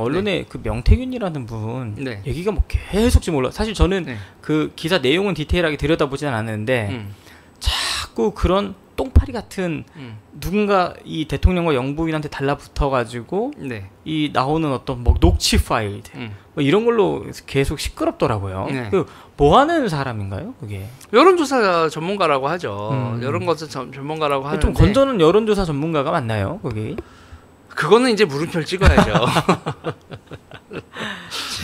언론에 그 명태균이라는 분 네. 얘기가 뭐 계속 지금 올라. 사실 저는 네. 그 기사 내용은 디테일하게 들여다보지는 않았는데 자꾸 그런 똥파리 같은 누군가 이 대통령과 영부인한테 달라붙어가지고 네. 이 나오는 어떤 뭐 녹취 파일 뭐 이런 걸로 계속 시끄럽더라고요. 네. 그 뭐 하는 사람인가요, 그게? 여론조사 전문가라고 하죠. 여론 것은 전문가라고 하는데 좀 건전한 여론조사 전문가가 맞나요, 거기? 그거는 이제 물음표를 찍어야죠.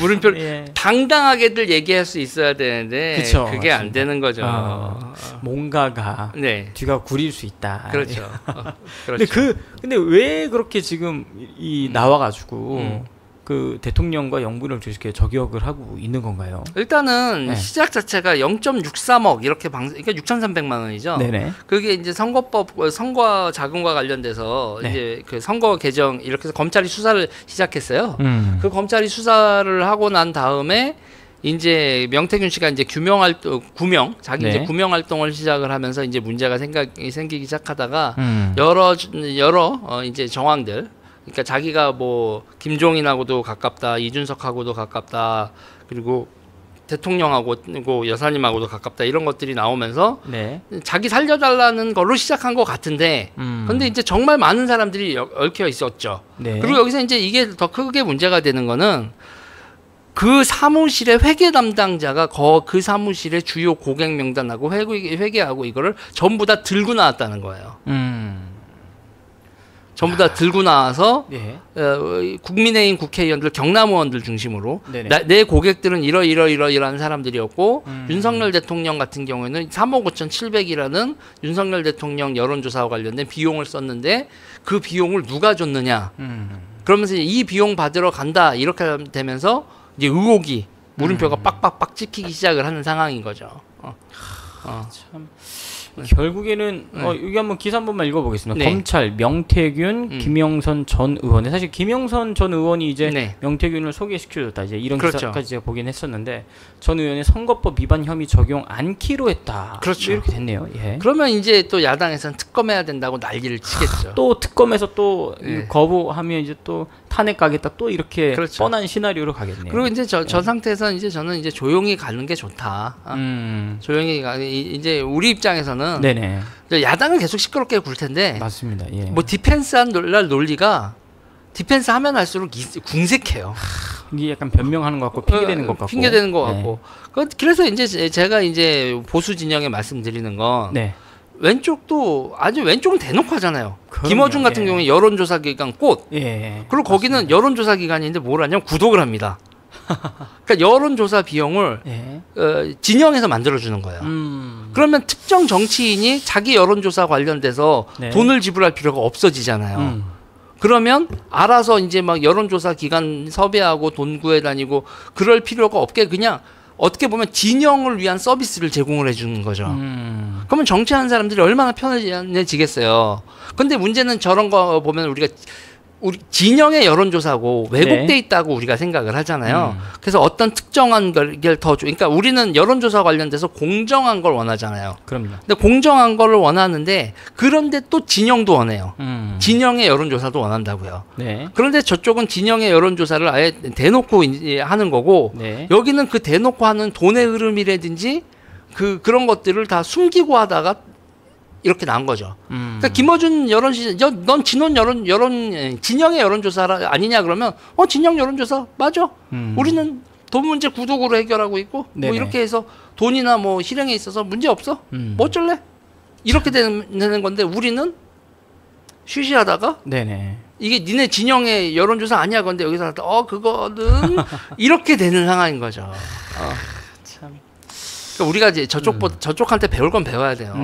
물음표를 예. 당당하게들 얘기할 수 있어야 되는데 그쵸, 그게 안 맞습니다. 되는 거죠. 뭔가가 네. 뒤가 구릴 수 있다. 그렇죠. 근데 그렇죠. 근데 왜 그렇게 지금 이 나와가지고 그 대통령과 영부인을 이렇게 저격을 하고 있는 건가요? 일단은 네. 시작 자체가 0.63억 이렇게 그러니까 6,300만 원이죠. 네네. 그게 이제 선거법 선거 자금과 관련돼서 네. 이제 그 선거 개정 이렇게 해서 검찰이 수사를 시작했어요. 그 그 검찰이 수사를 하고 난 다음에 이제 명태균 씨가 이제 구명 자기 네. 이제 구명 활동을 시작을 하면서 이제 문제가 생기기 시작하다가 여러 이제 정황들 그러니까 자기가 뭐 김종인하고도 가깝다, 이준석하고도 가깝다, 그리고 대통령하고 여사님하고도 가깝다 이런 것들이 나오면서 네. 자기 살려달라는 걸로 시작한 것 같은데, 근데 이제 정말 많은 사람들이 얽혀 있었죠. 네. 그리고 여기서 이제 이게 더 크게 문제가 되는 거는 그 사무실의 회계 담당자가 그 사무실의 주요 고객 명단하고 회계하고 이거를 전부 다 들고 나왔다는 거예요. 전부 다 들고 나와서 네. 국민의힘 국회의원들 경남의원들 중심으로 네네. 내 고객들은 이러한 사람들이었고 윤석열 대통령 같은 경우에는 3억 5,700이라는 윤석열 대통령 여론조사와 관련된 비용을 썼는데 그 비용을 누가 줬느냐 그러면서 이 비용 받으러 간다 이렇게 되면서 이제 의혹이 물음표가 빡빡빡 찍히기 시작을 하는 상황인 거죠. 참 결국에는 여기 한번 기사 한 번만 읽어보겠습니다. 네. 검찰 명태균, 김영선 전 의원. 사실 김영선 전 의원이 이제 네. 명태균을 소개시켜줬다. 이제 이런 그렇죠. 기사까지 제가 보긴 했었는데 전 의원의 선거법 위반 혐의 적용 않기로 했다. 그렇죠. 이렇게 됐네요. 예. 그러면 이제 또 야당에서는 특검해야 된다고 난리를 치겠죠. 또 특검에서 또 네. 거부하면 이제 또 탄핵 가겠다. 또 이렇게 그렇죠. 뻔한 시나리오로 가겠네요. 그리고 이제 저 상태에서 이제 저는 이제 조용히 가는 게 좋다. 조용히 이제 우리 입장에서는 네네. 야당은 계속 시끄럽게 굴 텐데 맞습니다. 예. 뭐 디펜스한 논리가 디펜스 하면 할수록 궁색해요. 이게 약간 변명하는 것 같고 핑계대는 것 같고. 핑계대는 것 같고. 그래서 이제 제가 이제 보수 진영에 말씀드리는 건 네. 왼쪽도 아주 왼쪽은 대놓고 하잖아요. 그럼요. 김어준 같은 경우에 여론조사 기관 꽃. 예. 그리고 거기는 여론조사 기관인데 뭘 하냐면 구독을 합니다. 그러니까 여론조사 비용을 예. 진영에서 만들어주는 거예요. 그러면 특정 정치인이 자기 여론조사 관련돼서 네. 돈을 지불할 필요가 없어지잖아요. 그러면 알아서 이제 막 여론조사 기관 섭외하고 돈 구해 다니고 그럴 필요가 없게 그냥 어떻게 보면 진영을 위한 서비스를 제공을 해주는 거죠. 그러면 정치하는 사람들이 얼마나 편해지겠어요. 근데 문제는 저런 거 보면 우리 진영의 여론조사고 왜곡돼 네. 있다고 우리가 생각을 하잖아요. 그래서 어떤 특정한 걸 더 그러니까 우리는 여론조사 관련돼서 공정한 걸 원하잖아요. 그럼요. 근데 공정한 걸 원하는데 그런데 또 진영도 원해요. 진영의 여론조사도 원한다고요. 네. 그런데 저쪽은 진영의 여론조사를 아예 대놓고 이제 하는 거고 네. 여기는 그 대놓고 하는 돈의 흐름이라든지 그런 것들을 다 숨기고 하다가 이렇게 나온 거죠. 그러니까 김어준 넌 진영의 여론조사 아니냐 그러면 진영 여론조사 맞아. 우리는 돈 문제 구독으로 해결하고 있고 네네. 뭐 이렇게 해서 돈이나 뭐 실행에 있어서 문제 없어. 뭐 어쩔래? 이렇게 되는 건데 우리는 쉬쉬하다가 네네. 이게 니네 진영의 여론조사 아니야. 근데 여기서 그거는 이렇게 되는 상황인 거죠. 참. 그러니까 우리가 이제 저쪽한테 배울 건 배워야 돼요.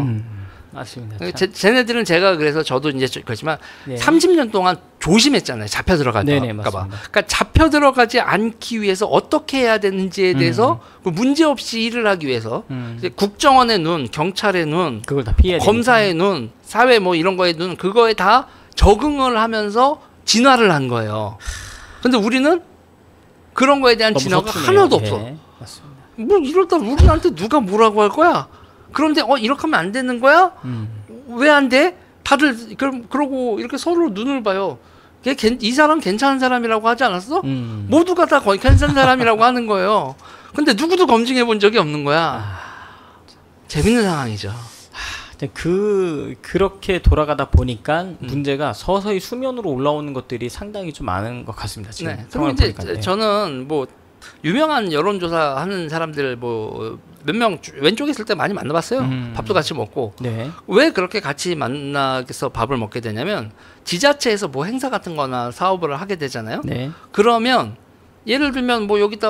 맞습니다. 쟤네들은 제가 그래서 저도 이제 그렇지만 네. 30년 동안 조심했잖아요. 잡혀 들어갈까 봐. 그러니까 잡혀 들어가지 않기 위해서 어떻게 해야 되는지에 대해서 문제 없이 일을 하기 위해서 이제 국정원의 눈, 경찰의 눈, 그걸 다 피해야 검사의 눈, 사회 뭐 이런 거의 눈 그거에 다 적응을 하면서 진화를 한 거예요. 근데 우리는 그런 거에 대한 진화가 하나도 없어. 예, 맞습니다. 뭐 이러다 우리한테 누가 뭐라고 할 거야? 그런데 이렇게 하면 안 되는 거야? 왜 안 돼? 다들 그러고 이렇게 서로 눈을 봐요. 이 사람 괜찮은 사람이라고 하지 않았어? 모두가 다 거의 괜찮은 사람이라고 하는 거예요. 근데 누구도 검증해 본 적이 없는 거야. 재밌는 상황이죠. 그렇게 돌아가다 보니까 문제가 서서히 수면으로 올라오는 것들이 상당히 좀 많은 것 같습니다. 지금. 네. 그럼 이제 저는 뭐 유명한 여론조사 하는 사람들 뭐 몇 명 왼쪽에 있을 때 많이 만나봤어요. 밥도 같이 먹고. 네. 왜 그렇게 같이 만나서 밥을 먹게 되냐면 지자체에서 뭐 행사 같은 거나 사업을 하게 되잖아요. 네. 그러면 예를 들면 뭐 여기다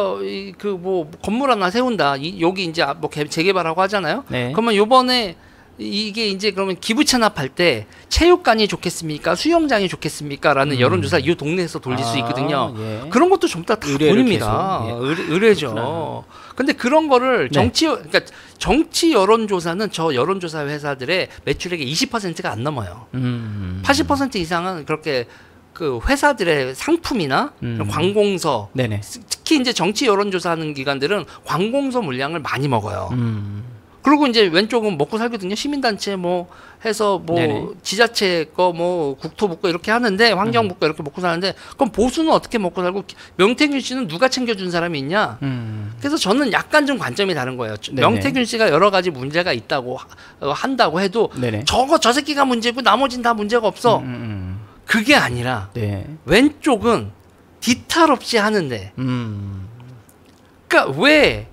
그 뭐 건물 하나 세운다. 여기 이제 뭐 재개발하고 하잖아요. 네. 그러면 요번에 이게 이제 그러면 기부 체납할 때 체육관이 좋겠습니까? 수영장이 좋겠습니까? 라는 여론조사 이 동네에서 돌릴 수 있거든요. 예. 그런 것도 전부 다 돈입니다. 예. 의뢰죠. 그렇구나. 근데 그런 거를 그러니까 정치 여론조사는 저 여론조사 회사들의 매출액의 20%가 안 넘어요. 80% 이상은 그렇게 그 회사들의 상품이나 관공서, 네네. 특히 이제 정치 여론조사하는 기관들은 관공서 물량을 많이 먹어요. 그리고 이제 왼쪽은 먹고 살거든요. 시민단체 뭐 해서 뭐 네네. 지자체 거 뭐 국토부 거 이렇게 하는데 환경부 거 이렇게 먹고 사는데 그럼 보수는 어떻게 먹고 살고 명태균 씨는 누가 챙겨준 사람이 있냐? 그래서 저는 약간 좀 관점이 다른 거예요. 네네. 명태균 씨가 여러 가지 문제가 있다고 한다고 해도 네네. 저 새끼가 문제고 나머지는 다 문제가 없어. 그게 아니라 네. 왼쪽은 뒤탈 없이 하는데 그러니까 왜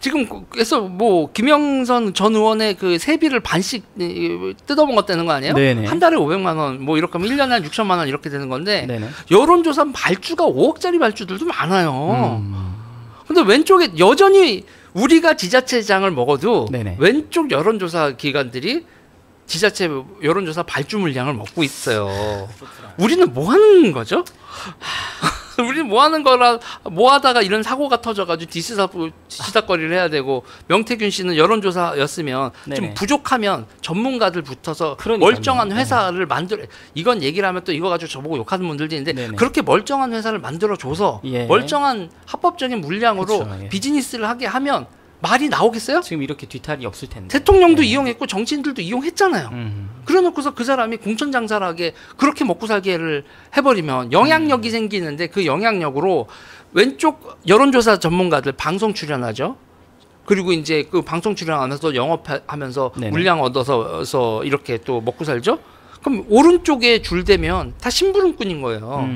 지금 그래서 뭐 김영선 전 의원의 그 세비를 반씩 뜯어먹었다는 거 아니에요? 네네. 한 달에 500만 원, 뭐 이렇게 하면 1년에 한 6천만 원 이렇게 되는 건데 네네. 여론조사 발주가 5억짜리 발주들도 많아요. 근데 왼쪽에 여전히 우리가 지자체장을 먹어도 네네. 왼쪽 여론조사 기관들이 지자체 여론조사 발주 물량을 먹고 있어요. 우리는 뭐 하는 거죠? 우리는 뭐 하는 거라 뭐 하다가 이런 사고가 터져가지고 뒤시다거리를 해야 되고 명태균 씨는 여론조사였으면 네네. 좀 부족하면 전문가들 붙어서 그러니까요. 멀쩡한 회사를 만들어 이건 얘기를 하면 또 이거 가지고 저보고 욕하는 분들도 있는데 네네. 그렇게 멀쩡한 회사를 만들어줘서 예. 멀쩡한 합법적인 물량으로 그쵸, 예. 비즈니스를 하게 하면 말이 나오겠어요? 지금 이렇게 뒤탈이 없을 텐데. 대통령도 네. 이용했고 정치인들도 이용했잖아요. 그래놓고서 그 사람이 공천장사하게 그렇게 먹고 살기를 해버리면 영향력이 생기는데 그 영향력으로 왼쪽 여론조사 전문가들 방송 출연하죠. 그리고 이제 그 방송 출연하면서 영업하면서 네네. 물량 얻어서 이렇게 또 먹고 살죠. 그럼 오른쪽에 줄 대면 다 심부름꾼인 거예요.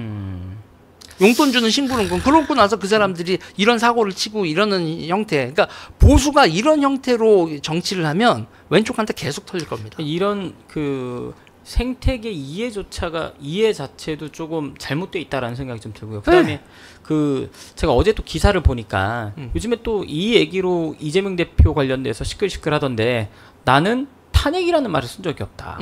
용돈 주는 심부름꾼. 그러고 나서 그 사람들이 이런 사고를 치고 이러는 형태. 그러니까 보수가 이런 형태로 정치를 하면 왼쪽한테 계속 털릴 겁니다. 이런 그 생태계 이해 자체도 조금 잘못돼 있다라는 생각이 좀 들고요. 그다음에 네. 그 제가 어제 또 기사를 보니까 요즘에 또 이 얘기로 이재명 대표 관련돼서 시끌시끌 하던데 나는 탄핵이라는 말을 쓴 적이 없다.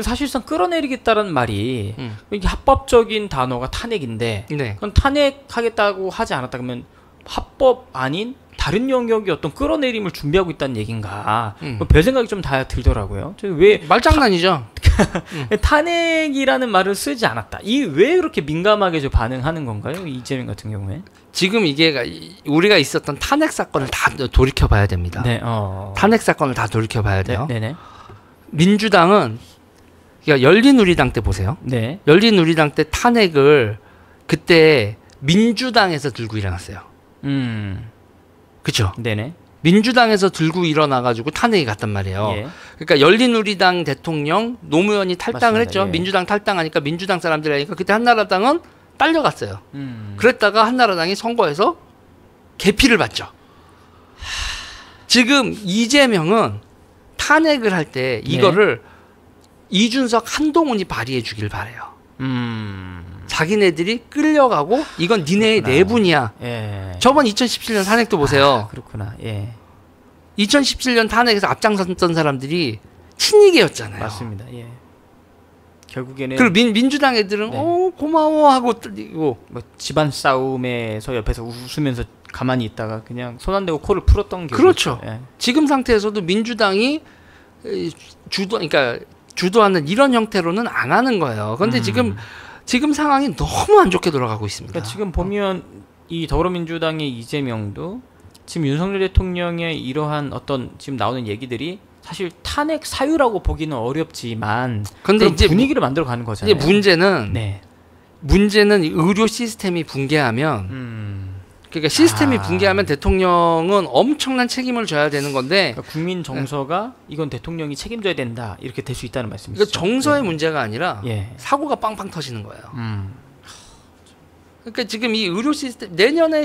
사실상 끌어내리겠다는 말이 이게 합법적인 단어가 탄핵인데 네. 그건 탄핵하겠다고 하지 않았다 그러면 합법 아닌 다른 영역의 어떤 끌어내림을 준비하고 있다는 얘기인가 별 생각이 좀 다 들더라고요. 왜 말장난이죠. 탄핵이라는 말을 쓰지 않았다. 이 왜 그렇게 민감하게 좀 반응하는 건가요? 이재명 같은 경우에? 지금 이게 우리가 있었던 탄핵 사건을 다 돌이켜봐야 됩니다. 네, 탄핵 사건을 다 돌이켜봐야 돼요. 네네. 민주당은 그러니까 열린우리당 때 보세요. 네. 열린우리당 때 탄핵을 그때 민주당에서 들고 일어났어요. 그렇죠? 네네. 민주당에서 들고 일어나가지고 탄핵이 갔단 말이에요. 예. 그러니까 열린우리당 대통령 노무현이 탈당을 맞습니다. 했죠. 예. 민주당 탈당하니까 민주당 사람들이 하니까 그때 한나라당은 딸려갔어요. 그랬다가 한나라당이 선거에서 개피를 받죠. 지금 이재명은 탄핵을 할 때 이거를 이준석 한동훈이 발의해 주길 바래요. 자기네들이 끌려가고 이건 니네의 그렇구나. 내분이야. 예. 저번 2017년 탄핵도 보세요. 그렇구나. 예. 2017년 탄핵에서 앞장섰던 사람들이 친이계였잖아요. 맞습니다. 예. 결국에는 그리고 민주당 애들은 네. 고마워 하고 뜨고 뭐 집안 싸움에서 옆에서 웃으면서 가만히 있다가 그냥 손 안 대고 코를 풀었던 게 그렇죠. 예. 지금 상태에서도 민주당이 그러니까 주도하는 이런 형태로는 안 하는 거예요. 그런데 지금 상황이 너무 안 좋게 돌아가고 있습니다. 그러니까 지금 보면 이 더불어민주당의 이재명도 지금 윤석열 대통령의 이러한 어떤 지금 나오는 얘기들이 사실 탄핵 사유라고 보기는 어렵지만 근데 그런 이제 분위기를 만들어 가는 거잖아요. 이제 문제는 네. 문제는 의료 시스템이 붕괴하면 그러니까 시스템이 붕괴하면 대통령은 엄청난 책임을 져야 되는 건데 그러니까 국민 정서가 이건 대통령이 책임져야 된다 이렇게 될 수 있다는 말씀이시죠. 그러니까 정서의 문제가 아니라 사고가 빵빵 터지는 거예요. 그러니까 지금 이 의료 시스템 내년에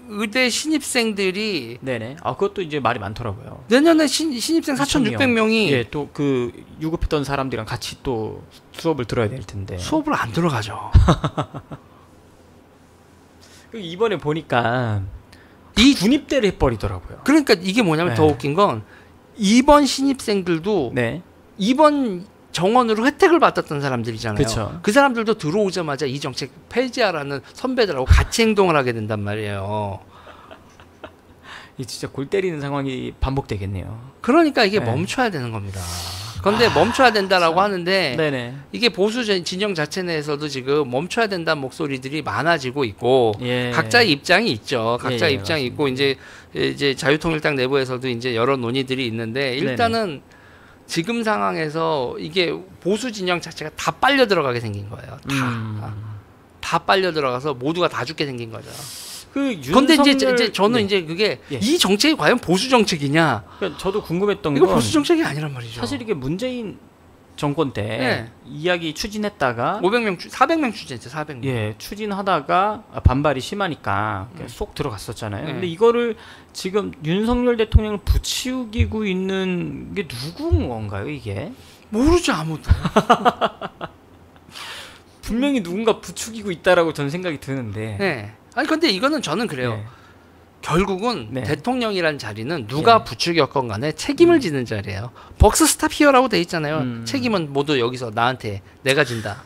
의대 신입생들이 네네. 그것도 이제 말이 많더라고요. 내년에 신입생 4,600명이 예, 또 그 유급했던 사람들이랑 같이 또 수업을 들어야 될 텐데 수업을 안 들어가죠. 이번에 보니까 이 군입대를 해버리더라고요. 그러니까 이게 뭐냐면 더 웃긴 건 이번 신입생들도 이번 정원으로 혜택을 받았던 사람들이잖아요. 그쵸. 그 사람들도 들어오자마자 이 정책 폐지하라는 선배들하고 같이 행동을 하게 된단 말이에요. 이 진짜 골 때리는 상황이 반복되겠네요. 그러니까 이게 멈춰야 되는 겁니다. 그런데 멈춰야 된다라고 하는데 네네. 이게 보수 진영 자체 내에서도 지금 멈춰야 된다는 목소리들이 많아지고 있고 각자의 입장이 있죠. 각자의 입장이 있고 이제 자유통일당 내부에서도 이제 여러 논의들이 있는데 일단은 지금 상황에서 이게 보수 진영 자체가 다 빨려 들어가게 생긴 거예요. 다 빨려 들어가서 모두가 다 죽게 생긴 거죠. 그런데 이제 저는 이제 그게 이 정책이 과연 보수 정책이냐? 그러니까 저도 궁금했던 이거 건 보수 정책이 아니란 말이죠. 사실 이게 문재인 정권 때 이야기 추진했다가 400명 추진했죠. 400명. 예, 추진하다가 반발이 심하니까 쏙 들어갔었잖아요. 근데 이거를 지금 윤석열 대통령을 부추기고 있는 게 누군 건가요, 이게? 모르죠, 아무도. 분명히 누군가 부추기고 있다라고 저는 생각이 드는데. 아니 근데 이거는 저는 그래요. 결국은 대통령이란 자리는 누가 부추겼건 간에 책임을 지는 자리예요. 벅스 스탑 히어라고 돼 있잖아요. 책임은 모두 여기서 나한테 내가 진다.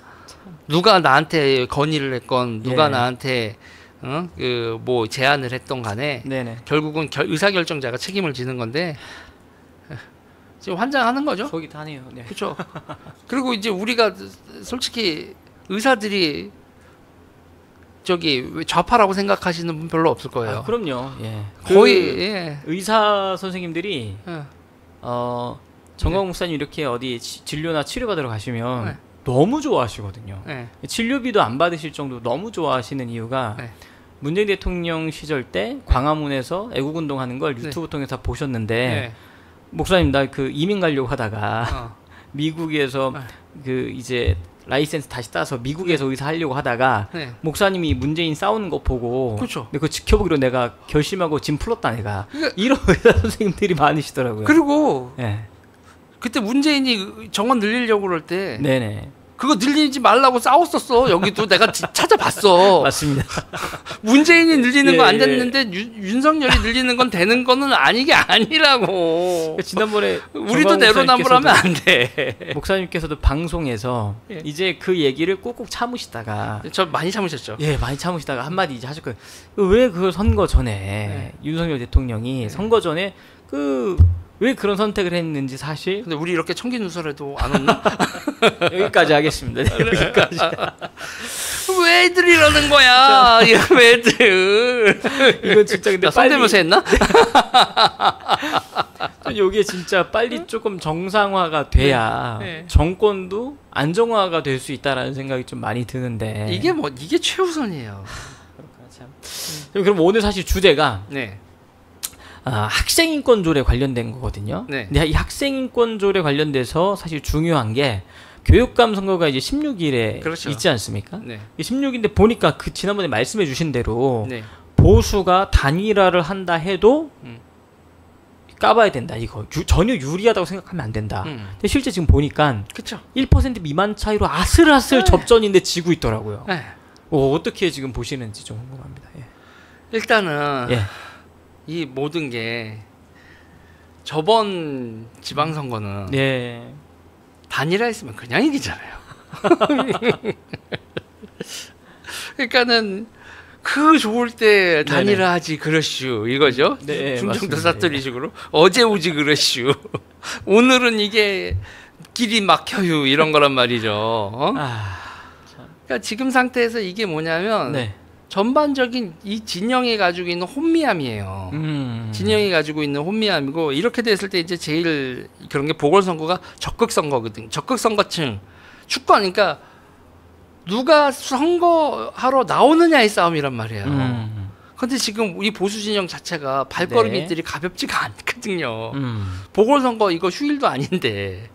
누가 나한테 건의를 했건 누가 나한테 그 뭐 제안을 했던 간에 결국은 의사결정자가 책임을 지는 건데 지금 환장하는 거죠. 속이 타네요. 그렇죠. 그리고 이제 우리가 솔직히 의사들이 저기 좌파라고 생각하시는 분 별로 없을 거예요. 그럼요. 거의 의사 선생님들이 정광훈 목사님 이렇게 어디 진료나 치료받으러 가시면 너무 좋아하시거든요. 진료비도 안 받으실 정도로 너무 좋아하시는 이유가 문재인 대통령 시절 때 광화문에서 애국운동하는 걸 유튜브 통해서 보셨는데 목사님 나 그 이민 가려고 하다가 미국에서 그 이제 라이센스 다시 따서 미국에서 의사 하려고 하다가 목사님이 문재인 싸우는 거 보고 그거 지켜보기로 내가 결심하고 짐 풀었다 내가 이런 의사 선생님들이 많으시더라고요. 그리고 그때 문재인이 정원 늘리려고 그럴 때 그거 늘리지 말라고 싸웠었어. 여기도 내가 찾아봤어. 맞습니다. 문재인이 늘리는 거 안 됐는데 윤석열이 늘리는 건 되는 거는 아니게 아니라고. 지난번에 우리도 내로남불하면 안 돼. 목사님께서도 방송에서 이제 그 얘기를 꾹꾹 참으시다가 저 많이 참으셨죠. 많이 참으시다가 한마디 이제 하실 거예요. 왜 그 선거 전에 윤석열 대통령이 선거 전에 왜 그런 선택을 했는지 사실. 근데 우리 이렇게 청기누설해도 안 웃나? 여기까지 하겠습니다. 여기까지. 왜 애들 이러는 거야? 왜 애들? 이건 진짜 근데 성대모사 했나? 요게 진짜 빨리 조금 정상화가 돼야 정권도 안정화가 될 수 있다라는 생각이 좀 많이 드는데. 이게 최우선이에요. 그렇구나 참. 그럼 오늘 사실 주제가 학생인권조례 관련된 거거든요. 근데 이 학생인권조례 관련돼서 사실 중요한 게 교육감 선거가 이제 16일에 있지 않습니까? 16일인데 보니까 그 지난번에 말씀해 주신 대로 보수가 단일화를 한다 해도 까봐야 된다. 이거 전혀 유리하다고 생각하면 안 된다. 근데 실제 지금 보니까 1% 미만 차이로 아슬아슬 접전인데 지고 있더라고요. 어떻게 지금 보시는지 좀 궁금합니다. 일단은 이 모든 게 저번 지방선거는 단일화했으면 그냥 이기잖아요. 그러니까는 그 좋을 때 단일화하지 그러슈 이거죠. 충청도 사투리식으로 어제 오지 그러슈. 오늘은 이게 길이 막혀요 이런 거란 말이죠. 그러니까 지금 상태에서 이게 뭐냐면 전반적인 이 진영이 가지고 있는 혼미함이에요. 진영이 가지고 있는 혼미함이고 이렇게 됐을 때 이제 제일 그런 게 보궐선거가 적극선거거든. 적극선거층, 축권, 그러니까 누가 선거하러 나오느냐의 싸움이란 말이에요. 근데 지금 이 보수 진영 자체가 발걸음들이 가볍지가 않거든요. 보궐선거 이거 휴일도 아닌데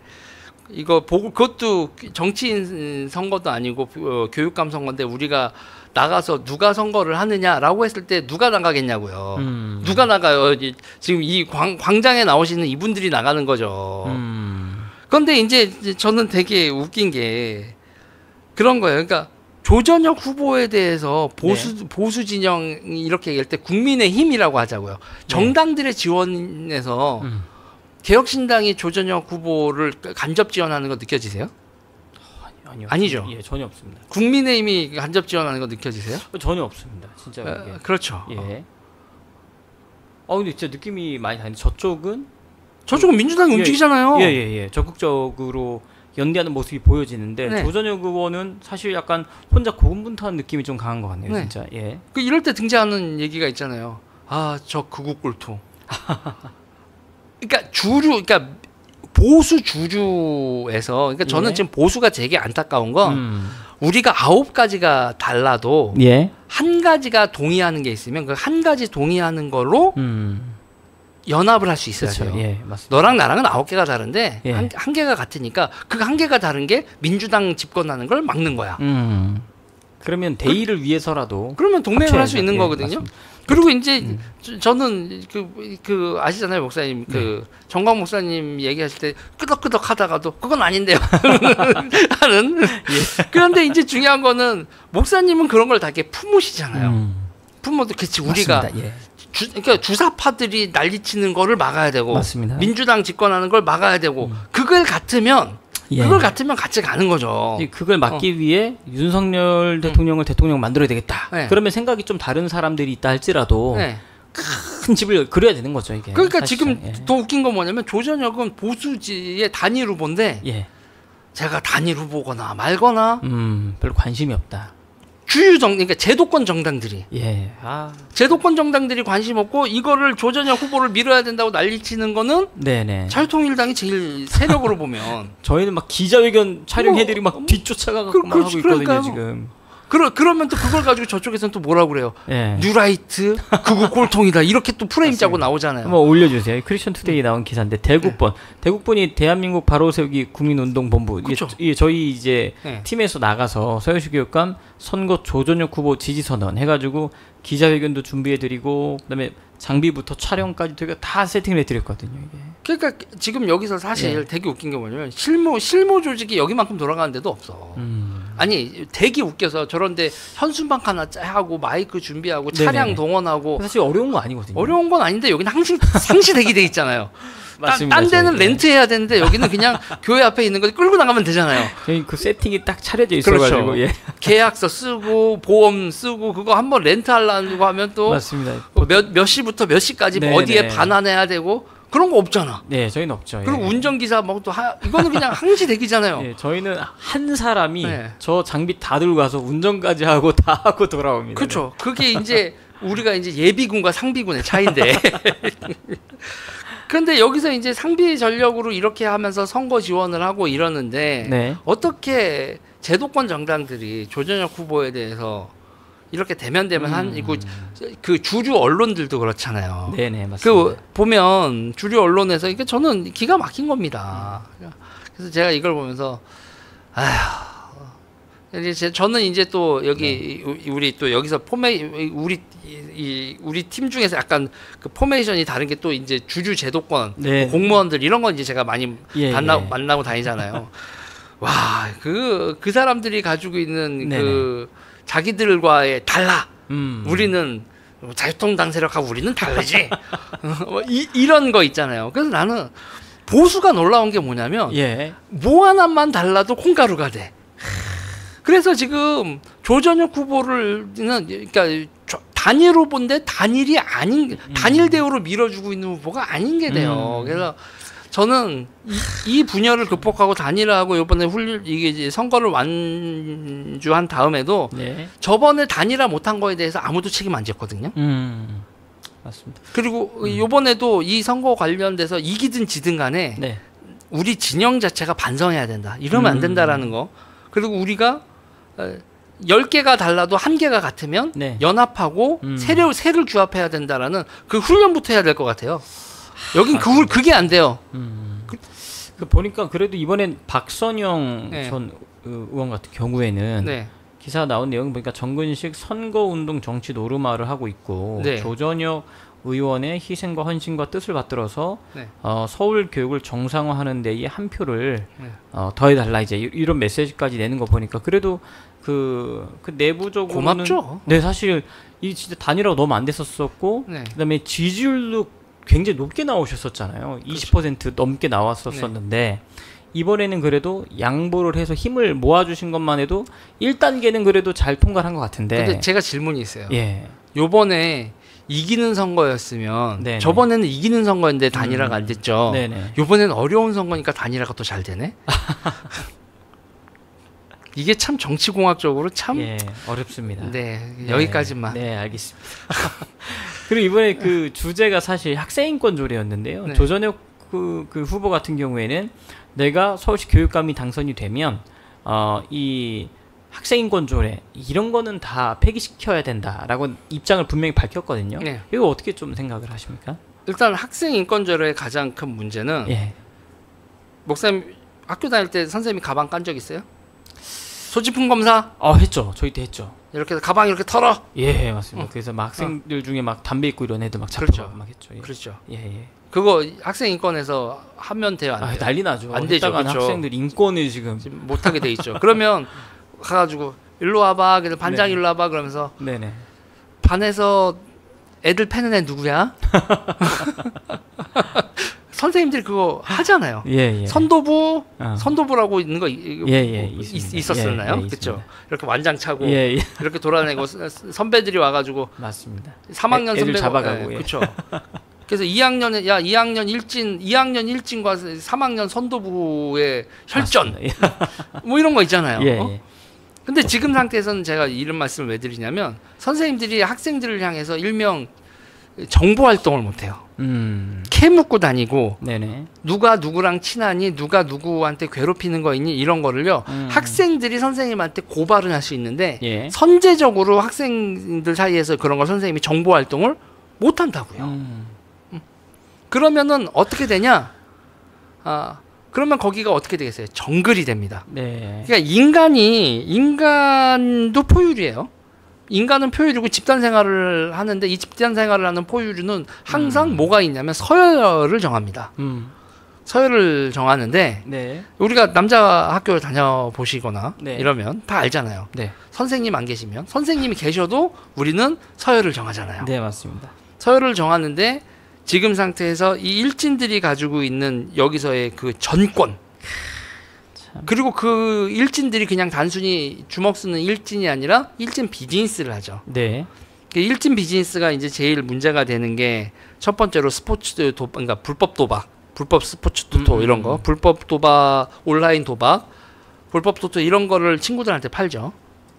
이거 그것도 정치인 선거도 아니고 교육감 선거인데 우리가 나가서 누가 선거를 하느냐라고 했을 때 누가 나가겠냐고요. 누가 나가요? 지금 이 광장에 나오시는 이분들이 나가는 거죠. 그런데 이제 저는 되게 웃긴 게 그런 거예요. 그러니까 조전혁 후보에 대해서 보수 진영이 이렇게 얘기할 때 국민의힘이라고 하자고요. 정당들의 지원에서 개혁신당이 조전혁 후보를 간접 지원하는 거 느껴지세요? 아니요. 아니죠. 예, 전혀 없습니다. 국민의힘이 간접 지원하는 거 느껴지세요? 전혀 없습니다. 진짜. 그렇죠. 예. 근데 진짜 느낌이 많이 다른데 저쪽은 민주당이 움직이잖아요. 예. 적극적으로 연대하는 모습이 보여지는데 조전혁 의원은 사실 약간 혼자 고군분투하는 느낌이 좀 강한 것 같네요. 진짜. 예. 이럴 때 등장하는 얘기가 있잖아요. 저 극우 꼴통. 그러니까 보수 주류에서 그러니까 저는 지금 보수가 되게 안타까운 건 우리가 9가지가 달라도 한 가지가 동의하는 게 있으면 그 한 가지 동의하는 걸로 연합을 할 수 있어야 돼요. 예, 맞습니다. 너랑 나랑은 9개가 다른데 한 개가 같으니까 그 한 개가 다른 게 민주당 집권하는 걸 막는 거야. 그러면 대의를 위해서라도 그러면 동맹을 할 수 있는 거거든요. 맞습니다. 그리고 이제 저는 그 아시잖아요, 목사님. 정광 목사님 얘기하실 때 끄덕끄덕 하다가도 그건 아닌데요. 하는. 그런데 이제 중요한 거는 목사님은 그런 걸 다 이렇게 품으시잖아요. 품어도 그치 우리가 그러니까 주사파들이 난리치는 거를 막아야 되고 맞습니다. 민주당 집권하는 걸 막아야 되고 그걸 같으면 같이 가는 거죠. 그걸 막기 위해 윤석열 대통령을 대통령 만들어야 되겠다. 그러면 생각이 좀 다른 사람들이 있다 할지라도 큰 집을 그려야 되는 거죠, 이게. 그러니까 지금 더 웃긴 건 뭐냐면 조전혁은 보수지의 단일 후보인데 제가 단일 후보거나 말거나 별로 관심이 없다. 그러니까 제도권 정당들이 제도권 정당들이 관심 없고 이거를 조전혁 후보를 밀어야 된다고 난리치는 거는 자유통일당이 제일 세력으로 보면 저희는 막 기자회견 촬영해드리고 막 뒤쫓아가고 막 하고 있거든요 지금. 그러면 또 그걸 가지고 저쪽에서는 또 뭐라고 그래요? 뉴라이트 극우 꼴통이다 이렇게 또 프레임 짜고 나오잖아요. 한번 올려주세요. 크리스천 투데이에 나온 기사인데 대국본이 대한민국 바로세우기 국민운동본부 저희 이제 팀에서 나가서 서효시 교육감 선거 조전혁 후보 지지선언 해가지고 기자회견도 준비해드리고 그다음에 장비부터 촬영까지 되게 다 세팅을 해드렸거든요. 이게. 그러니까 지금 여기서 사실 되게 웃긴 게 뭐냐면 실무 조직이 여기만큼 돌아가는 데도 없어. 아니 되게 웃겨서 저런데 현수막 하나 하고 마이크 준비하고 차량 동원하고 사실 어려운 거 아니거든요. 어려운 건 아닌데 여기는 상시 대기돼 있잖아요. 맞습니다. 딴 데는 렌트해야 되는데 여기는 그냥 교회 앞에 있는 거 끌고 나가면 되잖아요. 저희 그 세팅이 딱 차려져 있어가지고 계약서 쓰고 보험 쓰고 그거 한번 렌트하려고 하면 또 맞습니다. 몇 시부터 몇 시까지 어디에 반환해야 되고 그런 거 없잖아. 저희는 없죠. 그리고 운전기사 뭐 또 이거는 그냥 항시 대기잖아요. 저희는 한 사람이 저 장비 다 들고 가서 운전까지 하고 다 하고 돌아옵니다. 그렇죠. 그게 이제 우리가 이제 예비군과 상비군의 차이인데. 그런데 여기서 이제 상비 전력으로 이렇게 하면서 선거 지원을 하고 이러는데 어떻게 제도권 정당들이 조전혁 후보에 대해서 이렇게 대면대면 그 주류 언론들도 그렇잖아요. 맞습니다. 그 보면 주류 언론에서 그러니까 저는 기가 막힌 겁니다. 그래서 제가 이걸 보면서 저는 이제 또 여기 우리 또 여기서 우리 팀 중에서 약간 그 포메이션이 다른 게 또 이제 주류 제도권 공무원들 이런 건 이제 제가 많이 만나고 다니잖아요. 와, 그 사람들이 가지고 있는 그 자기들과의 달라. 우리는 자유통당 세력하고 우리는 다르지. 이런 거 있잖아요. 그래서 나는 보수가 놀라운 게 뭐냐면 뭐 하나만 달라도 콩가루가 돼. 그래서 지금 조전혁 후보는 그러니까 단일 후보인데 단일이 아닌 단일 대우로 밀어주고 있는 후보가 아닌 게 돼요. 그래서 저는 이 분열을 극복하고 단일화하고 이번에 이게 이제 선거를 완주한 다음에도 저번에 단일화 못한 거에 대해서 아무도 책임 안 졌거든요. 맞습니다. 그리고 이번에도 이 선거 관련돼서 이기든 지든 간에 우리 진영 자체가 반성해야 된다. 이러면 안 된다라는 거. 그리고 우리가 10개가 달라도 1개가 같으면 네. 연합하고 세를 규합해야 된다라는 그 훈련부터 해야 될 것 같아요. 여긴 그게 안 돼요. 그 보니까 그래도 이번엔 박선영 네. 전 의원 같은 경우에는 네. 기사 나온 내용 보니까 정근식 선거운동 정치 노르마를 하고 있고 네. 조전혁 의원의 희생과 헌신과 뜻을 받들어서 네. 서울 교육을 정상화하는 데에 한 표를 네. 더해달라 이제 이런 메시지까지 내는 거 보니까 그래도 그 내부적으로는 고맙죠. 네 사실 이 진짜 단일화가 너무 안 됐었고 네. 그다음에 지지율도 굉장히 높게 나오셨었잖아요. 그렇죠. 20% 넘게 나왔었었는데 네. 이번에는 그래도 양보를 해서 힘을 모아주신 것만 해도 1단계는 그래도 잘 통과를 한 것 같은데. 근데 제가 질문이 있어요. 예. 요번에 이기는 선거였으면 네네. 저번에는 이기는 선거였는데 단일화가 안 됐죠. 네네. 요번에는 어려운 선거니까 단일화가 또 잘 되네. 이게 참 정치공학적으로 참 어렵습니다. 네, 여기까지만. 네, 알겠습니다. 그리고 이번에 그 주제가 사실 학생인권 조례였는데요. 네. 조전혁 그 후보 같은 경우에는 내가 서울시 교육감이 당선이 되면 이 학생인권 조례 이런 거는 다 폐기시켜야 된다라고 입장을 분명히 밝혔거든요. 네. 이거 어떻게 좀 생각을 하십니까? 일단 학생인권 조례의 가장 큰 문제는 목사님 학교 다닐 때 선생님이 가방 깐 적 있어요? 소지품 검사? 했죠. 저희 때 했죠. 이렇게 가방 이렇게 털어? 예, 맞습니다. 그래서 막 학생들 중에 막 담배 입고 이런 애들 막 잡고 그렇죠. 막 했죠. 예. 그렇죠. 예. 그거 학생 인권에서 하면 돼요, 안 돼요? 난리 나죠. 안 되죠. 그렇죠. 학생들 인권을 지금 못 하게 돼 있죠. 그러면 가가지고 일로 와봐. 그래서 반장 네네. 일로 와봐. 그러면서 네네. 반에서 애들 패는 애 누구야? 선생님들이 그거 하잖아요. 예. 선도부라고 있는 거 있었나요? 그렇죠. 이렇게 완장 차고 이렇게 돌아내고 선배들이 와가지고 맞습니다. 3학년 선배 잡아가고 그렇죠. 그래서 2학년 1진과 3학년 선도부의 혈전 뭐 이런 거 있잖아요. 근데 지금 상태에서는 제가 이런 말씀을 왜 드리냐면 선생님들이 학생들을 향해서 일명 정보 활동을 못 해요. 캐 묻고 다니고 네네. 누가 누구랑 친하니 누가 누구한테 괴롭히는 거 있니 이런 거를요. 학생들이 선생님한테 고발을 할 수 있는데 선제적으로 학생들 사이에서 그런 걸 선생님이 정보 활동을 못 한다고요. 그러면은 어떻게 되냐? 그러면 거기가 어떻게 되겠어요? 정글이 됩니다. 네. 그러니까 인간도 포유류예요. 인간은 포유류고 집단 생활을 하는데 이 집단 생활을 하는 포유류는 항상 뭐가 있냐면 서열을 정합니다. 서열을 정하는데 우리가 남자 학교 다녀보시거나 이러면 다 알잖아요. 선생님 안 계시면 선생님이 계셔도 우리는 서열을 정하잖아요. 네, 맞습니다. 서열을 정하는데 지금 상태에서 이 일진들이 가지고 있는 여기서의 그 전권 그리고 그 일진들이 그냥 단순히 주먹 쓰는 일진이 아니라 일진 비즈니스를 하죠. 네. 일진 비즈니스가 이제 제일 문제가 되는 게 첫 번째로 스포츠 그러니까 불법 도박, 불법 스포츠 토토 이런 거, 불법 도박, 온라인 도박, 불법 토토 이런 거를 친구들한테 팔죠.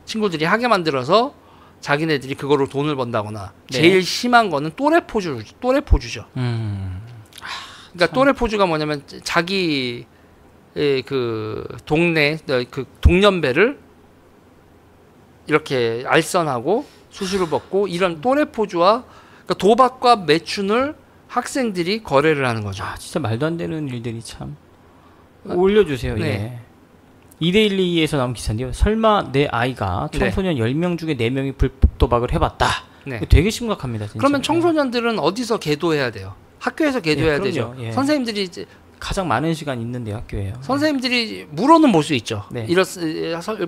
친구들이 하게 만들어서 자기네들이 그거로 돈을 번다거나 제일 심한 거는 또래포주죠. 그러니까 또래포주가 뭐냐면 자기 그 동네 그 동년배를 이렇게 알선하고 수수료 받고 이런 또래포주와 그러니까 도박과 매춘을 학생들이 거래를 하는 거죠. 진짜 말도 안 되는 일들이 참. 올려주세요. 네. 2데일리에서 나온 기사인데요. 설마 내 아이가 청소년 10명 중에 4명이 불법 도박을 해봤다. 되게 심각합니다. 진짜. 그러면 청소년들은 어디서 계도해야 돼요? 학교에서 계도해야 되죠. 선생님들이 이제 가장 많은 시간 있는데 학교에요. 선생님들이 물어는 볼 수 있죠.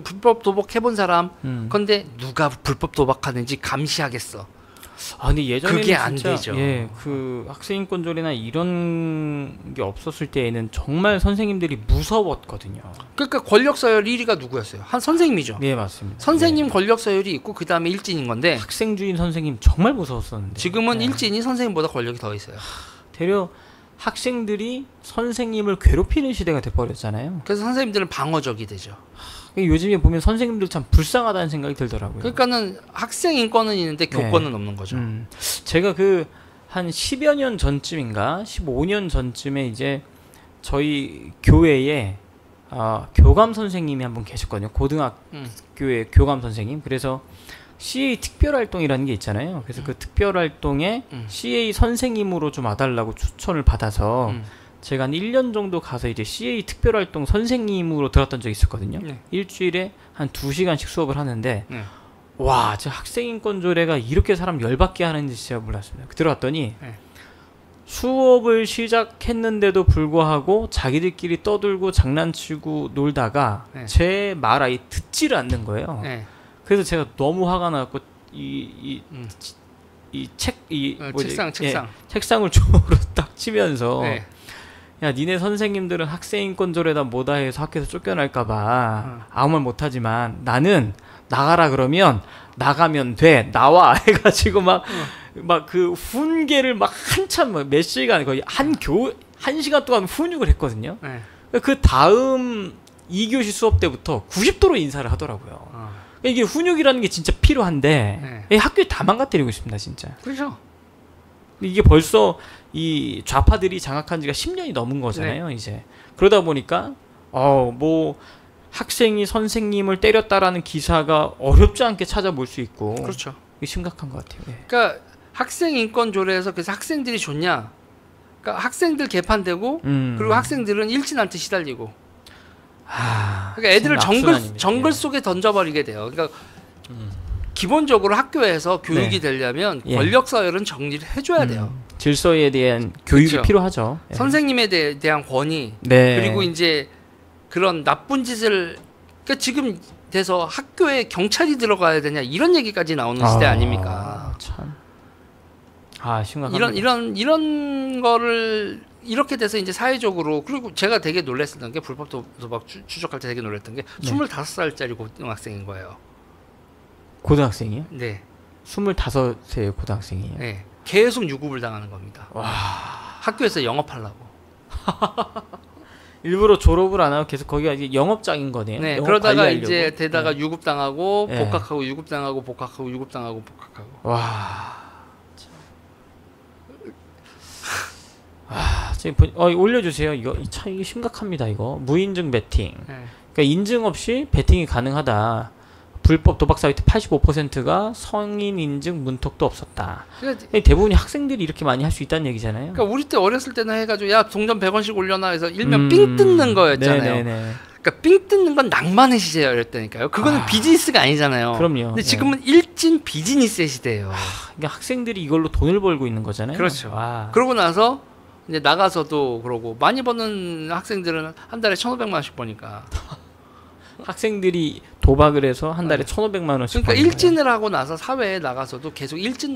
불법 도박 해본 사람. 그런데 누가 불법 도박하는지 감시하겠어. 근데 예전에는 그게 안 되죠. 그 학생인권 조례나 이런 게 없었을 때에는 정말 선생님들이 무서웠거든요. 그러니까 권력 서열 1위가 누구였어요? 한 선생님이죠. 네, 맞습니다. 선생님 권력 서열이 있고 그 다음에 일진인 건데 학생주인 선생님 정말 무서웠었는데 지금은 일진이 선생님보다 권력이 더 있어요. 되려 학생들이 선생님을 괴롭히는 시대가 돼버렸잖아요. 그래서 선생님들은 방어적이 되죠. 요즘에 보면 선생님들 참 불쌍하다는 생각이 들더라고요. 그러니까는 학생 인권은 있는데 교권은 없는 거죠. 제가 한 10여 년 전쯤인가 15년 전쯤에 이제 저희 교회에 교감 선생님이 한 분 계셨거든요. 고등학교의 교감 선생님. 그래서 CA 특별활동이라는 게 있잖아요. 그래서 그 특별활동에 CA 선생님으로 좀 와달라고 추천을 받아서 제가 한 1년 정도 가서 이제 CA 특별활동 선생님으로 들었던 적이 있었거든요. 네. 일주일에 한 2시간씩 수업을 하는데 네. 와, 저 학생인권조례가 이렇게 사람 열받게 하는지 진짜 몰랐습니다. 들어갔더니 네. 수업을 시작했는데도 불구하고 자기들끼리 떠들고 장난치고 놀다가 네. 제 말 아예 듣지를 않는 거예요. 네. 그래서 제가 너무 화가 나갖고 책상을 쪽으로 딱 치면서 네. 야, 니네 선생님들은 학생인권조례다 뭐다 해서 학교에서 쫓겨날까봐 아무 말 못하지만 나는 나가라 그러면 나가면 돼, 나와 해가지고 막 그 훈계를 막 한참 몇 시간 거의 한 시간 동안 훈육을 했거든요. 네. 그 다음 2교시 수업 때부터 90도로 인사를 하더라고요. 이게 훈육이라는 게 진짜 필요한데 네. 학교에 다 망가뜨리고 있습니다, 진짜. 그렇죠. 이게 벌써 이 좌파들이 장악한 지가 10년이 넘은 거잖아요. 네. 이제 그러다 보니까 뭐 학생이 선생님을 때렸다라는 기사가 어렵지 않게 찾아볼 수 있고. 그렇죠. 이게 심각한 것 같아요. 네. 그러니까 학생 인권 조례에서 그래서 학생들이 좋냐? 그러니까 학생들 개판되고 그리고 학생들은 일진한테 시달리고. 그러니까 애들을 정글 속에 던져버리게 돼요. 그러니까 기본적으로 학교에서 교육이 네. 되려면 예. 권력 서열은 정리를 해줘야 돼요. 질서에 대한 교육이 그렇죠. 필요하죠. 예. 선생님에 대한 권위 네. 그리고 이제 그런 나쁜 짓을 그러니까 지금 돼서 학교에 경찰이 들어가야 되냐 이런 얘기까지 나오는 시대 아닙니까? 참. 심각합니다. 이런 거를 이렇게 돼서 이제 사회적으로 그리고 제가 되게 놀랐었던 게 불법 도박 추적할 때 되게 놀랐던 게 네. 25살짜리 고등학생인 거예요. 고등학생이요? 네. 25세 고등학생이에요? 네. 계속 유급을 당하는 겁니다. 와. 학교에서 영업하려고. 일부러 졸업을 안 하고 계속 거기가 이제 영업장인 거네요. 네. 그러다가 이제 되다가 네. 유급당하고 네. 복학하고 유급당하고 복학하고 유급당하고 복학하고. 와. 지금 올려주세요. 이거 이게 심각합니다. 이거 무인증 베팅. 네. 그러니까 인증 없이 베팅이 가능하다. 불법 도박 사이트 85%가 성인 인증 문턱도 없었다. 그러니까 대부분이 학생들이 이렇게 많이 할 수 있다는 얘기잖아요. 그러니까 우리 때 어렸을 때는 해가지고 야 동전 100원씩 올려놔 해서 일면 삥 뜯는 거였잖아요. 네네네. 그러니까 삥 뜯는 건 낭만의 시절이었다니까요. 그거는 비즈니스가 아니잖아요. 그럼요. 근데 지금은 네. 일진 비즈니스의 시대예요. 그러니까 학생들이 이걸로 돈을 벌고 있는 거잖아요. 그렇죠. 그러고 나서 이제 나가서도 그러고 많이 버는 학생들은 한 달에 1,500만 원씩 버니까. 학생들이 도박을 해서 한 달에 1,500만 원씩. 그러니까 일진을 하고 나서 사회에 나가서도 계속 일진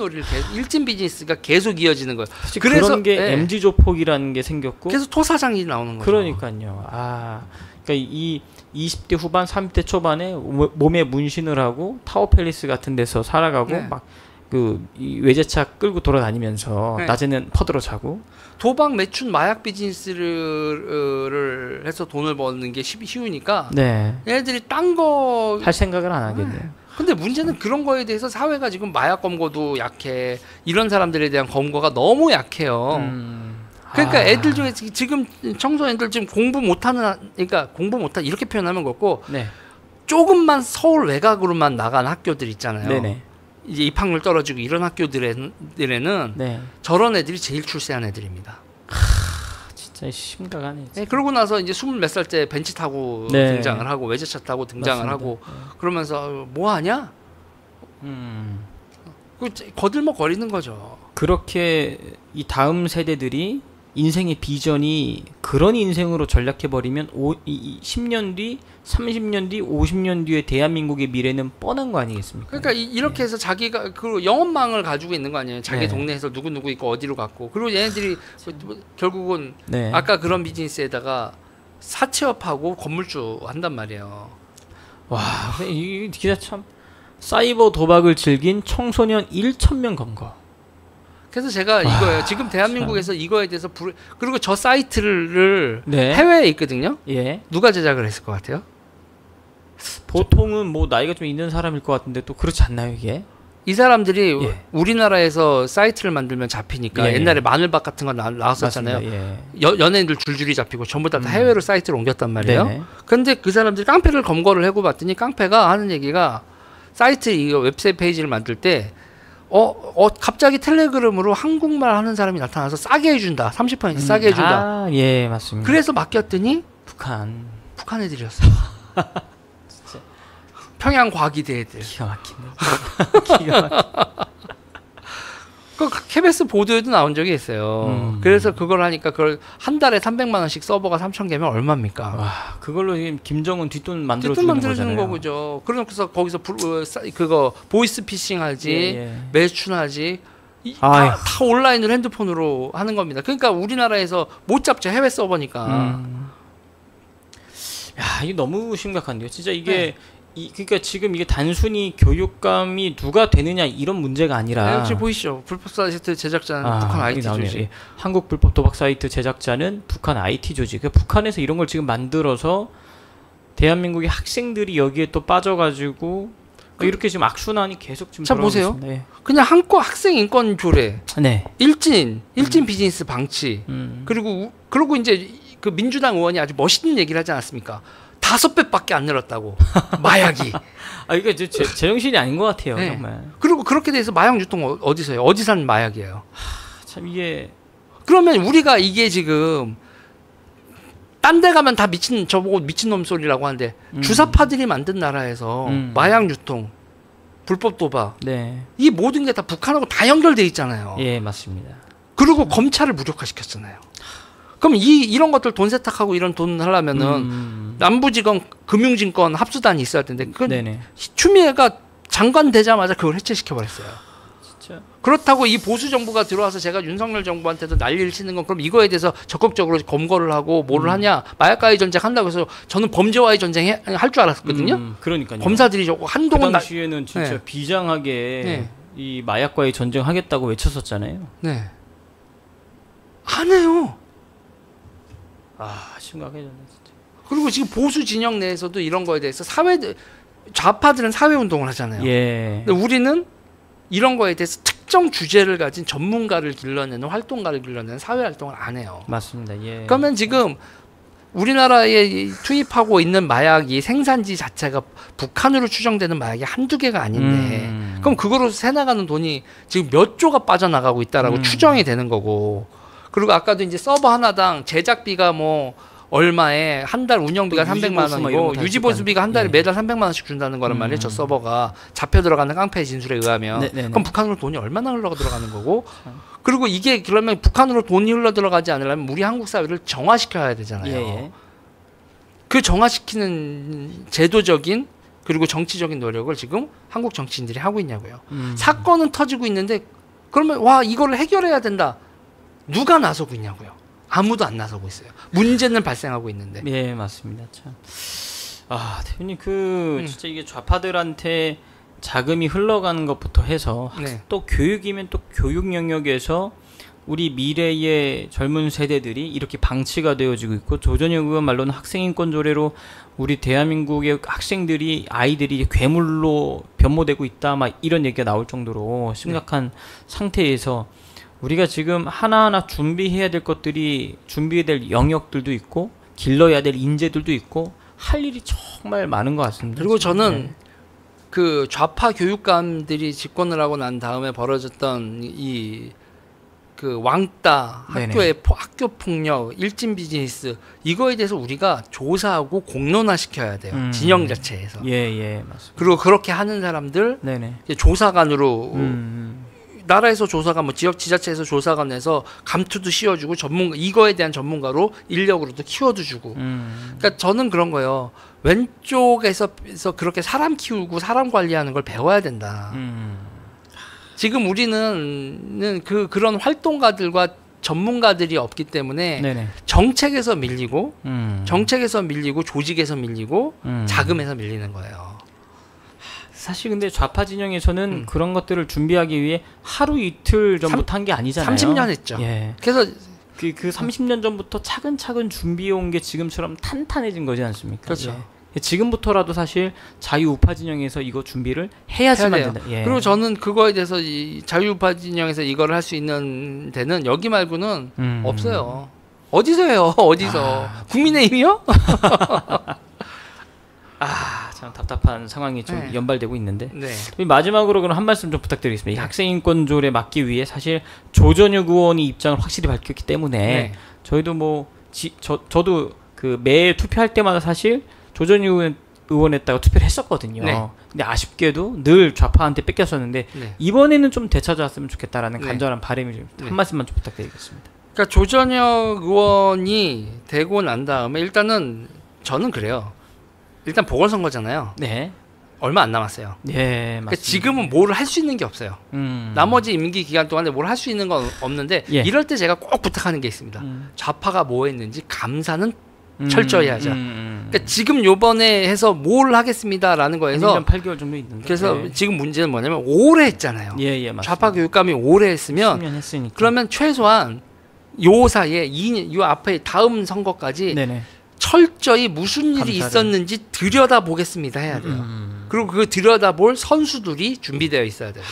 비즈니스가 계속 이어지는 거예요. 그래서 그런 게 네. MZ 조폭이라는 게 생겼고. 계속 토사장이 나오는 거죠. 그러니까요. 그러니까 이 20대 후반, 30대 초반에 몸에 문신을 하고 타워 팰리스 같은 데서 살아가고 네. 막 이 외제차 끌고 돌아다니면서 네. 낮에는 퍼들어 자고. 도박, 매춘, 마약 비즈니스를 해서 돈을 버는 게 쉬우니까 네. 얘네들이 딴 거 할 생각을 안 하겠네요. 근데 문제는 그런 거에 대해서 사회가 지금 마약 검거도 약해. 이런 사람들에 대한 검거가 너무 약해요. 그러니까 애들 중에 지금 청소년들 지금 공부 못하는 이렇게 표현하면 그렇고 네. 조금만 서울 외곽으로만 나간 학교들 있잖아요. 네네. 이제 입학률 떨어지고 이런 학교들에는 네. 저런 애들이 제일 출세한 애들입니다. 진짜 심각하네. 네, 그러고 나서 이제 20몇 살때 벤치 타고 네. 등장을 하고 외제차 타고 등장을 맞습니다. 하고 그러면서 뭐 하냐? 거들먹거리는 거죠. 그렇게 이 다음 세대들이 인생의 비전이 그런 인생으로 전략해버리면 10년 뒤, 30년 뒤, 50년 뒤에 대한민국의 미래는 뻔한 거 아니겠습니까? 그러니까 이렇게 해서 자기가 그 영업망을 가지고 있는 거 아니에요. 자기 네. 동네에서 누구 있고 어디로 갔고 그리고 얘네들이 결국은 네. 아까 그런 비즈니스에다가 사채업하고 건물주 한단 말이에요. 와, 이 기자 참 사이버 도박을 즐긴 청소년 1,000명 검거. 그래서 제가 이거예요. 지금 대한민국에서 이거에 대해서 그리고 저 사이트를 네. 해외에 있거든요. 예. 누가 제작을 했을 것 같아요? 보통은 뭐 나이가 좀 있는 사람일 것 같은데 또 그렇지 않나요 이게? 이 사람들이 예. 우리나라에서 사이트를 만들면 잡히니까 예, 옛날에 마늘밥 같은 거 나왔었잖아요. 예. 연예인들 줄줄이 잡히고 전부 다 해외로 사이트를 옮겼단 말이에요. 네네. 근데 그 사람들이 깡패를 검거를 해고 봤더니 깡패가 하는 얘기가 사이트 이거 웹사이트 페이지를 만들 때 갑자기 텔레그램으로 한국말 하는 사람이 나타나서 싸게 해준다. 30% 싸게 해준다. 아, 예, 맞습니다. 그래서 맡겼더니 북한 애들이었어요. 진짜 평양 과기대 애들. 기가 막히네. 기가 막히네. 그 KBS 보도에도 나온 적이 있어요. 그래서 그걸 하니까 그걸 한 달에 300만 원씩 서버가 3,000개면 얼마입니까? 와, 그걸로 지금 김정은 뒷돈 만들어주는 거죠. 그래서 거기서 그거 보이스 피싱 하지, 예. 매춘하지, 다 온라인으로 핸드폰으로 하는 겁니다. 그러니까 우리나라에서 못 잡죠. 해외 서버니까. 야, 이게 너무 심각한데요. 진짜 이게 그러니까 지금 이게 단순히 교육감이 누가 되느냐 이런 문제가 아니라 지금 보이시죠? 불법 사이트 제작자는 북한 IT 조직. 예. 한국 불법 도박 사이트 제작자는 북한 IT 조직. 그러니까 북한에서 이런 걸 지금 만들어서 대한민국의 학생들이 여기에 또 빠져가지고 이렇게 지금 악순환이 계속 지금 자 보세요. 네. 그냥 한국 학생 인권 조례, 네. 일진 비즈니스 방치, 그리고 이제 그 민주당 의원이 아주 멋있는 얘기를 하지 않았습니까? 5배밖에 안 늘었다고. 마약이. 이게 제정신이 아닌 것 같아요. 네. 정말. 그리고 그렇게 돼서 마약 유통 어디서 해요? 어디 산 마약이에요? 참 이게 그러면 우리가 이게 지금 딴 데 가면 다 저보고 미친놈 소리라고 하는데 주사파들이 만든 나라에서 마약 유통, 불법 도박, 네. 이 모든 게 다 북한하고 다 연결돼 있잖아요. 예, 맞습니다. 그리고 검찰을 무력화시켰잖아요. 그럼 이런 것들 돈 세탁하고 이런 돈 하려면은 남부지검 금융진건 합수단이 있어야 텐데 추미애가 장관 되자마자 그걸 해체시켜 버렸어요. 진짜. 그렇다고 이 보수 정부가 들어와서 제가 윤석열 정부한테도 난리를 치는 건 그럼 이거에 대해서 적극적으로 검거를 하고 뭐를 하냐? 마약과의 전쟁 한다고 해서 저는 범죄와의 전쟁 할 줄 알았거든요. 그러니까요. 검사들이 한동안 그 당시에는 진짜 비장하게 이 마약과의 전쟁 하겠다고 외쳤었잖아요. 네. 안 해요. 심각해졌네 진짜. 그리고 지금 보수 진영 내에서도 이런 거에 대해서 좌파들은 사회 운동을 하잖아요. 예. 근데 우리는 이런 거에 대해서 특정 주제를 가진 전문가를 길러내는 활동가를 길러내는 사회 활동을 안 해요. 맞습니다. 예. 그러면 지금 우리나라에 투입하고 있는 마약이 생산지 자체가 북한으로 추정되는 마약이 한두 개가 아닌데 그럼 그거로 새나가는 돈이 지금 몇 조가 빠져나가고 있다라고 추정이 되는 거고 그리고 아까도 이제 서버 하나당 제작비가 뭐 얼마에 한 달 운영비가 300만 원이고 유지보수비가 한 달에 매달 300만 원씩 준다는 거란 말이에요. 저 서버가 잡혀 들어가는 깡패 진술에 의하면 그럼 북한으로 돈이 얼마나 흘러 들어가는 거고 그리고 이게 그러면 북한으로 돈이 흘러 들어가지 않으려면 우리 한국 사회를 정화시켜야 되잖아요. 예. 그 정화시키는 제도적인 그리고 정치적인 노력을 지금 한국 정치인들이 하고 있냐고요. 사건은 터지고 있는데 그러면 이거를 해결해야 된다. 누가 나서고 있냐고요. 아무도 안 나서고 있어요. 문제는 발생하고 있는데. 예, 맞습니다. 참. 대표님 진짜 이게 좌파들한테 자금이 흘러가는 것부터 해서 또 교육이면 또 교육 영역에서 우리 미래의 젊은 세대들이 이렇게 방치가 되어지고 있고 조전혁 의원 말로는 학생인권 조례로 우리 대한민국의 아이들이 괴물로 변모되고 있다 막 이런 얘기가 나올 정도로 심각한 상태에서 우리가 지금 하나하나 준비해야 될 것들이 준비해야 될 영역들도 있고 길러야 될 인재들도 있고 할 일이 정말 많은 것 같습니다. 그리고 저는 그 좌파 교육감들이 집권을 하고 난 다음에 벌어졌던 그 왕따 학교 폭력 일진 비즈니스 이거에 대해서 우리가 조사하고 공론화시켜야 돼요. 진영 자체에서. 예, 맞습니다. 그리고 그렇게 하는 사람들 조사관으로 나라에서 조사관 지자체에서 조사관에서 감투도 씌워주고 이거에 대한 전문가로 인력으로도 키워도 주고. 그러니까 저는 그런 거예요. 왼쪽에서 그렇게 사람 키우고 사람 관리하는 걸 배워야 된다. 지금 우리는 그런 활동가들과 전문가들이 없기 때문에 정책에서 밀리고 조직에서 밀리고 자금에서 밀리는 거예요. 사실 근데 좌파 진영에서는 그런 것들을 준비하기 위해 하루 이틀 전부터 한 게 아니잖아요. 30년 했죠. 예. 그래서 그 30년 전부터 차근차근 준비해 온 게 지금처럼 탄탄해진 거지 않습니까? 그렇죠. 지금부터라도 사실 자유우파 진영에서 이거 준비를 해야지만 된다. 예. 그리고 저는 그거에 대해서 이 자유우파 진영에서 이걸 할 수 있는 데는 여기 말고는 없어요. 어디서 해요? 어디서? 국민의힘이요? 참 답답한 상황이 좀 네. 연발되고 있는데 네. 마지막으로 그럼 한 말씀 좀 부탁드리겠습니다. 이 학생인권조례 막기 위해 사실 조전혁 의원이 입장을 확실히 밝혔기 때문에 네. 저희도 뭐 저도 그 매 투표할 때마다 사실 조전혁 의원에다가 투표를 했었거든요. 네. 근데 아쉽게도 늘 좌파한테 뺏겼었는데 네. 이번에는 좀 되찾아왔으면 좋겠다라는 네. 간절한 바람이 좀 한 말씀만 좀 부탁드리겠습니다. 그러니까 조전혁 의원이 되고 난 다음에 일단은 저는 그래요. 일단 보궐선거잖아요. 네. 얼마 안 남았어요. 네, 그러니까 지금은 뭘 할 수 있는 게 없어요. 나머지 임기 기간 동안에 뭘 할 수 있는 건 없는데 예. 이럴 때 제가 꼭 부탁하는 게 있습니다. 좌파가 뭐 했는지 감사는 철저히 하자. 그러니까 지금 요번에 해서 뭘 하겠습니다라는 거에서 1년 8개월 정도 있는데. 그래서 네. 지금 문제는 뭐냐면 오래 했잖아요. 예, 맞습니다. 좌파 교육감이 오래 했으면 10년 했으니까. 그러면 최소한 요 사이에 요 앞에 다음 선거까지 네네. 철저히 무슨 일이 감사를. 있었는지 들여다 보겠습니다 해야 돼요. 그리고 그 들여다볼 선수들이 준비되어 있어야 돼요.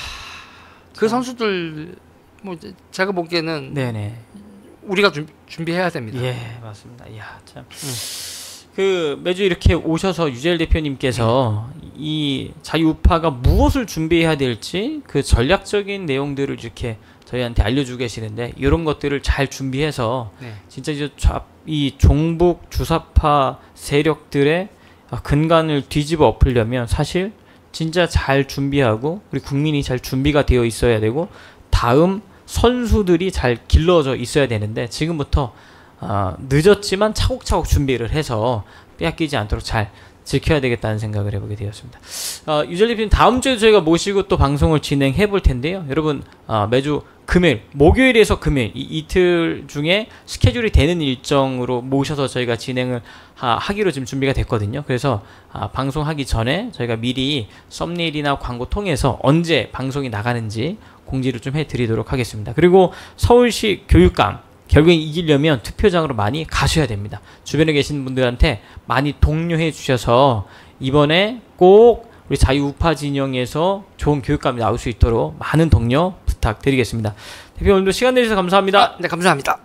그 선수들 뭐 제가 보기에는 네네. 우리가 준비해야 됩니다. 예, 맞습니다. 이야, 참. 그 매주 이렇게 오셔서 유재열 대표님께서 이 자유우파가 무엇을 준비해야 될지 그 전략적인 내용들을 이렇게 저희한테 알려주고 계시는데 이런 것들을 잘 준비해서 진짜 이제 이 종북 주사파 세력들의 근간을 뒤집어 엎으려면 사실 진짜 잘 준비하고 우리 국민이 잘 준비가 되어 있어야 되고 다음 선수들이 잘 길러져 있어야 되는데 지금부터 늦었지만 차곡차곡 준비를 해서 빼앗기지 않도록 잘 지켜야 되겠다는 생각을 해보게 되었습니다. 유재열 대표님 다음 주에 저희가 모시고 또 방송을 진행해 볼 텐데요. 여러분 매주 금요일, 목요일에서 금요일 이 이틀 중에 스케줄이 되는 일정으로 모셔서 저희가 진행을 하기로 지금 준비가 됐거든요. 그래서 방송하기 전에 저희가 미리 썸네일이나 광고 통해서 언제 방송이 나가는지 공지를 좀 해드리도록 하겠습니다. 그리고 서울시 교육감 결국엔 이기려면 투표장으로 많이 가셔야 됩니다. 주변에 계신 분들한테 많이 독려해 주셔서 이번에 꼭 우리 자유우파 진영에서 좋은 교육감이 나올 수 있도록 많은 독려 부탁드리겠습니다. 대표 오늘도 시간 내주셔서 감사합니다. 네, 감사합니다.